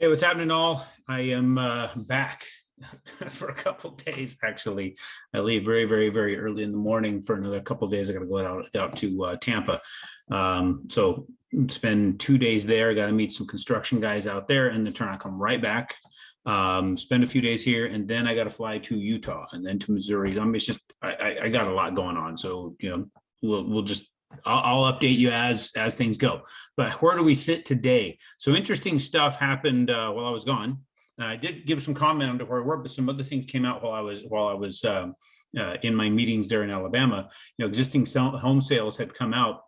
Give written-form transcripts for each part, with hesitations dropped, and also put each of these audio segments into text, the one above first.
Hey, what's happening, all? I am back for a couple of days. Actually, I leave very, very, very early in the morning for another couple of days. I got to go out to Tampa. So spend 2 days there. I got to meet some construction guys out there, and then I come right back. Spend a few days here, and then I got to fly to Utah and then to Missouri. It's just I got a lot going on. So we'll just I'll update you as things go. But where do we sit today? So interesting stuff happened while I was gone. I did give some comment on where we were, but some other things came out while I was in my meetings there in Alabama. Existing home sales had come out,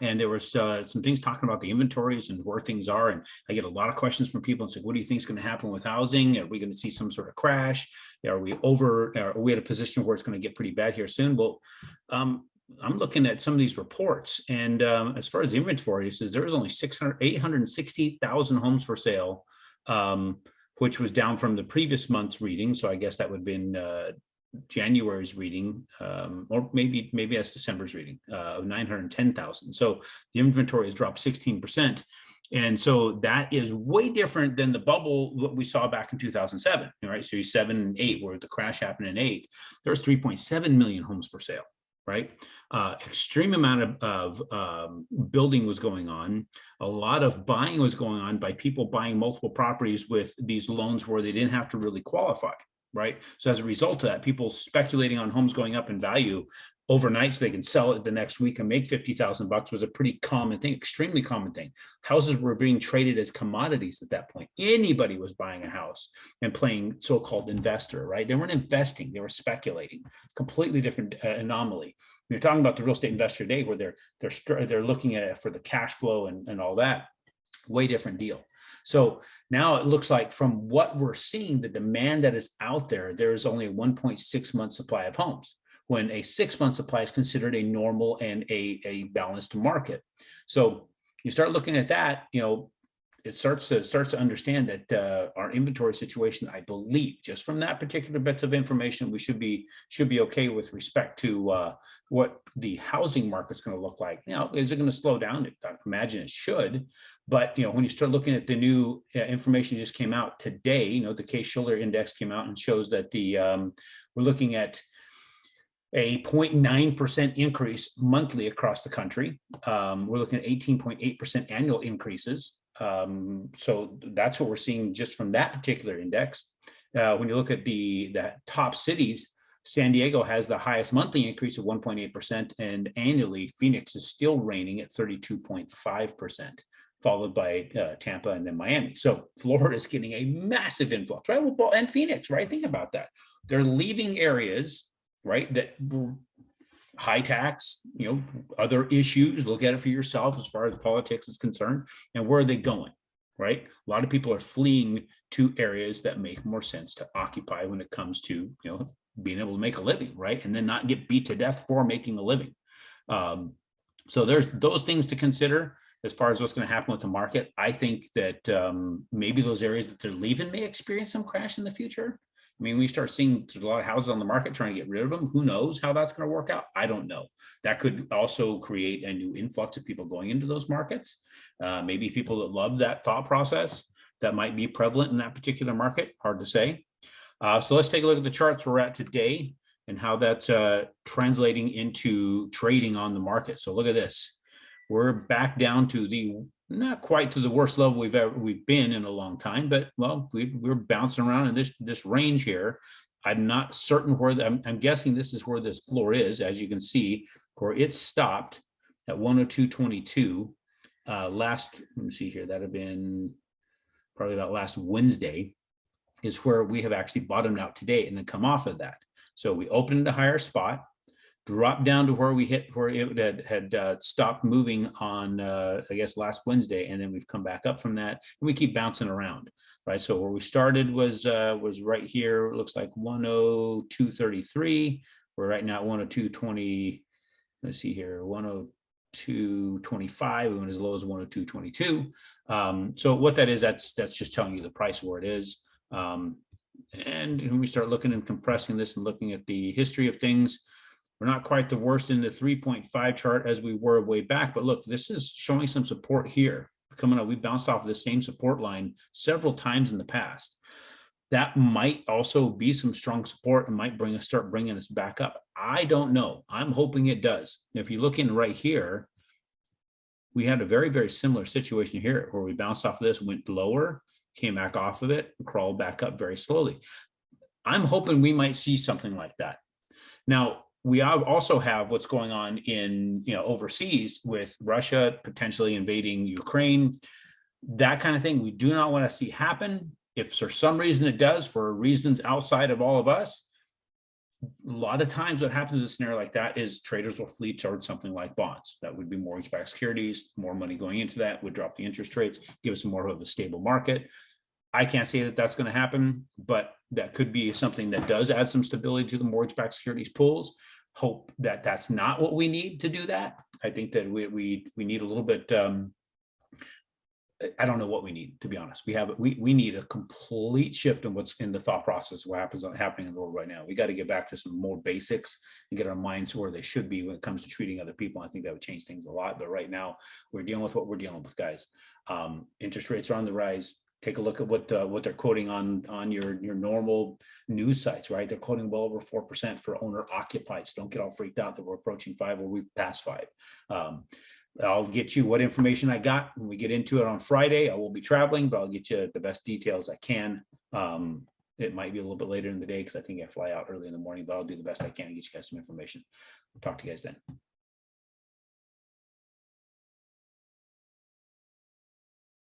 and there was some things talking about the inventories and where things are. And I get a lot of questions from people and say, what do you think is going to happen with housing? Are we going to see some sort of crash? Are we at a position where it's going to get pretty bad here soon? Well, I'm looking at some of these reports, and as far as the inventory, it says there was only 860,000 homes for sale, which was down from the previous month's reading. So I guess that would have been January's reading, or maybe that's December's reading of 910,000. So the inventory has dropped 16%. And so that is way different than the bubble what we saw back in 2007, right? So 7 and 8, where the crash happened in 8, there was 3.7 million homes for sale. Right. Extreme amount of building was going on. A lot of buying was going on by people buying multiple properties with these loans where they didn't have to really qualify. Right. So as a result of that, people speculating on homes going up in value overnight so they can sell it the next week and make $50,000 was a pretty common thing, extremely common thing. Houses were being traded as commodities at that point. Anybody was buying a house and playing so-called investor, right? They weren't investing, they were speculating. Completely different anomaly. You're talking about the real estate investor today where they're looking at it for the cash flow and all that. Way different deal. So now it looks like from what we're seeing, the demand that is out there, there is only a 1.6 month supply of homes, when a 6-month supply is considered a normal and a balanced market. So you start looking at that, it starts to understand that our inventory situation, I believe, just from that particular bit of information, we should be okay with respect to what the housing market's going to look like. Now, is it going to slow down? I imagine it should. But when you start looking at the new information just came out today, the Shiller index came out and shows that we're looking at a 0.9% increase monthly across the country. We're looking at 18.8% annual increases. So that's what we're seeing just from that particular index. When you look at the top cities, San Diego has the highest monthly increase of 1.8%, and annually Phoenix is still reigning at 32.5%, followed by Tampa and then Miami. So Florida is getting a massive influx, right? Well, and Phoenix, right? Think about that. They're leaving areas, right, that were high tax, other issues. Look at it for yourself as far as politics is concerned. And where are they going, right? A lot of people are fleeing to areas that make more sense to occupy when it comes to, being able to make a living, right? And then not get beat to death for making a living. So there's those things to consider as far as what's going to happen with the market. I think that maybe those areas that they're leaving may experience some crash in the future. I mean, we start seeing there's a lot of houses on the market trying to get rid of them. Who knows how that's going to work out? I don't know. That could also create a new influx of people going into those markets. Maybe people that love that thought process that might be prevalent in that particular market. Hard to say. So let's take a look at the charts we're at today and how that's translating into trading on the market. So look at this. We're back down to not quite to the worst level we've been in a long time, but well, we're bouncing around in this range here. I'm not certain where I'm guessing this is where this floor is, as you can see, where it stopped at 102.22 let me see here, that had been probably about last Wednesday, is where we have actually bottomed out today and then come off of that. So we opened a higher spot, dropped down to where it had stopped moving on, I guess, last Wednesday, and then we've come back up from that, and we keep bouncing around, right? So where we started was right here. It looks like 102.33. We're right now at 102.20. Let's see here, 102.25. We went as low as 102.22. So what that is, that's just telling you the price where it is. And when we start looking and compressing this and looking at the history of things, we're not quite the worst in the 3.5 chart as we were way back, but look, this is showing some support here. coming up. We bounced off of the same support line several times in the past. That might also be some strong support and might start bringing us back up. I don't know. I'm hoping it does. If you look in right here, we had a very, very similar situation here where we bounced off of this, went lower, came back off of it, and crawled back up very slowly. I'm hoping we might see something like that. Now, we also have what's going on in, overseas with Russia potentially invading Ukraine, that kind of thing. We do not want to see happen. If for some reason it does, for reasons outside of all of us, a lot of times what happens in a scenario like that is traders will flee towards something like bonds. That would be mortgage-backed securities. More money going into that would drop the interest rates, give us more of a stable market. I can't say that that's going to happen, but that could be something that does add some stability to the mortgage-backed securities pools. Hope that that's not what we need to do that. I think that we need a little bit. I don't know what we need, to be honest. We need a complete shift in what's in the thought process of what happening in the world right now. We got to get back to some more basics and get our minds where they should be when it comes to treating other people. I think that would change things a lot. But right now, we're dealing with what we're dealing with, guys. Interest rates are on the rise. Take a look at what they're quoting on your normal news sites, right? They're quoting well over 4% for owner occupied. So don't get all freaked out that we're approaching 5 or we passed 5. I'll get you what information I got when we get into it on Friday. I will be traveling, but I'll get you the best details I can. It might be a little bit later in the day because I think I fly out early in the morning, but I'll do the best I can to get you guys some information. Talk to you guys then.